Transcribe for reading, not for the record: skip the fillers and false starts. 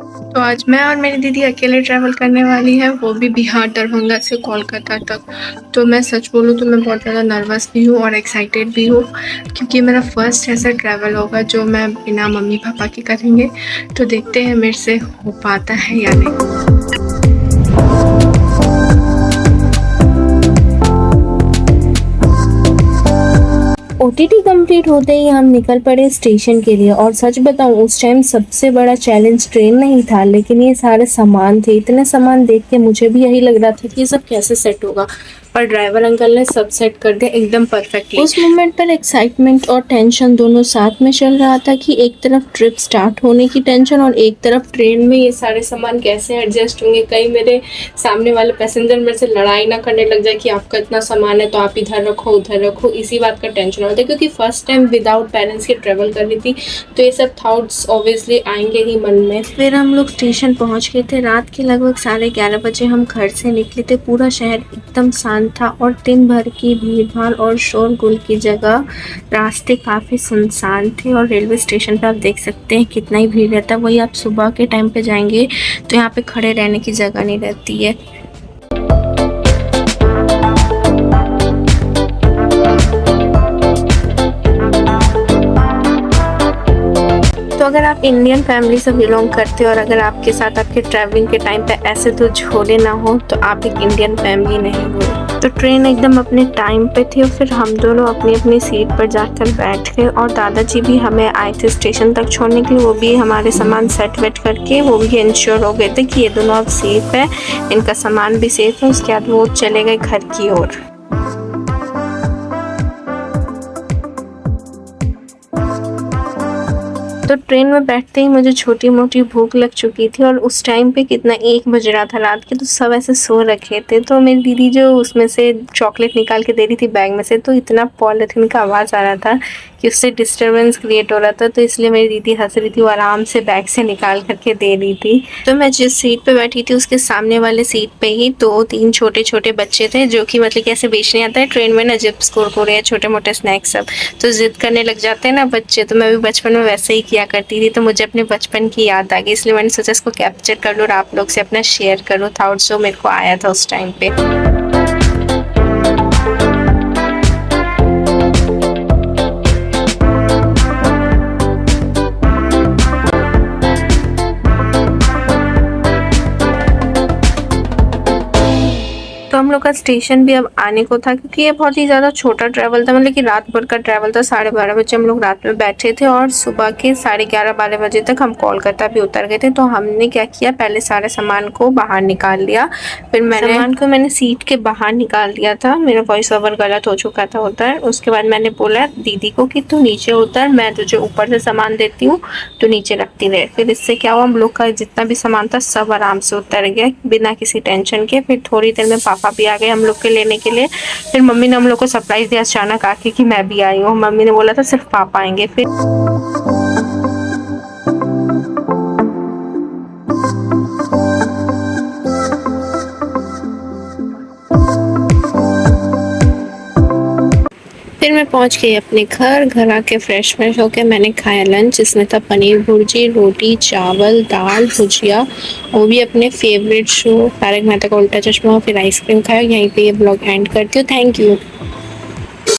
तो आज मैं और मेरी दीदी अकेले ट्रैवल करने वाली है, वो भी बिहार दरभंगा से कोलकाता तक। तो मैं सच बोलूँ तो मैं बहुत ज़्यादा नर्वस भी हूँ और एक्साइटेड भी हूँ, क्योंकि मेरा फर्स्ट ऐसा ट्रैवल होगा जो मैं बिना मम्मी पापा के करेंगे। तो देखते हैं मेरे से हो पाता है या नहीं। ओटीटी कंप्लीट होते ही हम निकल पड़े स्टेशन के लिए। और सच बताऊं, उस टाइम सबसे बड़ा चैलेंज ट्रेन नहीं था, लेकिन ये सारे सामान थे। इतने सामान देख के मुझे भी यही लग रहा था कि ये सब कैसे सेट होगा, पर ड्राइवर अंकल ने सब सेट कर दिया एकदम परफेक्टली। उस मोमेंट पर एक्साइटमेंट और टेंशन दोनों साथ में चल रहा था कि एक तरफ ट्रिप स्टार्ट होने की टेंशन और एक तरफ ट्रेन में ये सारे सामान कैसे एडजस्ट होंगे। कहीं मेरे सामने वाले पैसेंजर मेरे से लड़ाई ना करने लग जाए कि आपका इतना सामान है तो आप इधर रखो उधर रखो, इसी बात का टेंशन होता है। क्योंकि फर्स्ट टाइम विदाउट पेरेंट्स के ट्रेवल कर रही थी, तो ये सब थॉट्स ऑब्वियसली आएंगे ही मन में। फिर हम लोग स्टेशन पहुंच गए थे। रात के लगभग 11:30 बजे हम घर से निकले थे। पूरा शहर एकदम शांत था और दिन भर की भीड़ भाड़ और शोरगुल की जगह रास्ते काफ़ी सुनसान थे। और रेलवे स्टेशन पर आप देख सकते हैं कितना ही भीड़ रहता है। वही आप सुबह के टाइम पे जाएंगे तो यहाँ पे खड़े रहने की जगह नहीं रहती है। तो अगर आप इंडियन फैमिली से बिलोंग करते हो और अगर आपके साथ आपके ट्रैवलिंग के टाइम पे ऐसे तो झोले ना हो, तो आप एक इंडियन फैमिली नहीं हो। तो ट्रेन एकदम अपने टाइम पे थी और फिर हम दोनों अपनी अपनी सीट पर जाकर बैठ गए। और दादाजी भी हमें आए थे स्टेशन तक छोड़ने के लिए। वो भी हमारे सामान सेट वेट करके वो भी इंश्योर हो गए थे कि ये दोनों अब सेफ है, इनका सामान भी सेफ है। उसके बाद वो चले गए घर की ओर। तो ट्रेन में बैठते ही मुझे छोटी मोटी भूख लग चुकी थी। और उस टाइम पे कितना 1 बज रहा था रात के, तो सब ऐसे सो रखे थे। तो मेरी दीदी जो उसमें से चॉकलेट निकाल के दे रही थी बैग में से, तो इतना पॉलिथीन का आवाज़ आ रहा था कि उससे डिस्टर्बेंस क्रिएट हो रहा था। तो इसलिए मेरी दीदी हंस रही थी, वो आराम से बैग से निकाल करके दे रही थी। तो मैं जिस सीट पे बैठी थी उसके सामने वाले सीट पे ही 2-3 छोटे छोटे बच्चे थे, जो कि मतलब कैसे बेचने आता है ट्रेन में ना, चिप्स कुरकुरे या छोटे मोटे स्नैक्स सब। तो जिद करने लग जाते हैं ना बच्चे, तो मैं भी बचपन में वैसे ही किया करती थी। तो मुझे अपने बचपन की याद आ गई, इसलिए मैंने सोचा इसको कैप्चर कर लूँ और आप लोग से अपना शेयर करूँ थॉट्स जो मेरे को आया था उस टाइम पे। तो हम लोग का स्टेशन भी अब आने को था, क्योंकि ये बहुत ही ज़्यादा छोटा ट्रैवल था, मतलब कि रात भर का ट्रैवल था। 12:30 बजे हम लोग रात में बैठे थे और सुबह के 11:30-12 बजे तक हम कोलकाता भी उतर गए थे। तो हमने क्या किया, पहले सारे सामान को बाहर निकाल लिया। फिर मैंने सीट के बाहर निकाल दिया था। मेरा वॉइस ओवर गलत हो चुका था उधर। उसके बाद मैंने बोला दीदी को कि तू नीचे उतर, मैं तुझे ऊपर से सामान देती हूँ, तो नीचे रखती रहे। फिर इससे क्या हुआ, हम लोग का जितना भी सामान था सब आराम से उतर गया बिना किसी टेंशन के। फिर थोड़ी देर में पापा भी आ गए हम लोग के लेने के लिए। फिर मम्मी ने हम लोग को सरप्राइज दिया अचानक आके कि मैं भी आई हूँ। मम्मी ने बोला था सिर्फ पापा आएंगे। फिर मैं पहुंच गई अपने घर आके फ्रेश होके मैंने खाया लंच, जिसमें था पनीर भुर्जी, रोटी, चावल, दाल, भुजिया, वो भी अपने फेवरेट शो तारक मेहता का उल्टा चश्मा। फिर आइसक्रीम खाया। यहीं पे ये ब्लॉग एंड करती हूँ। Thank you.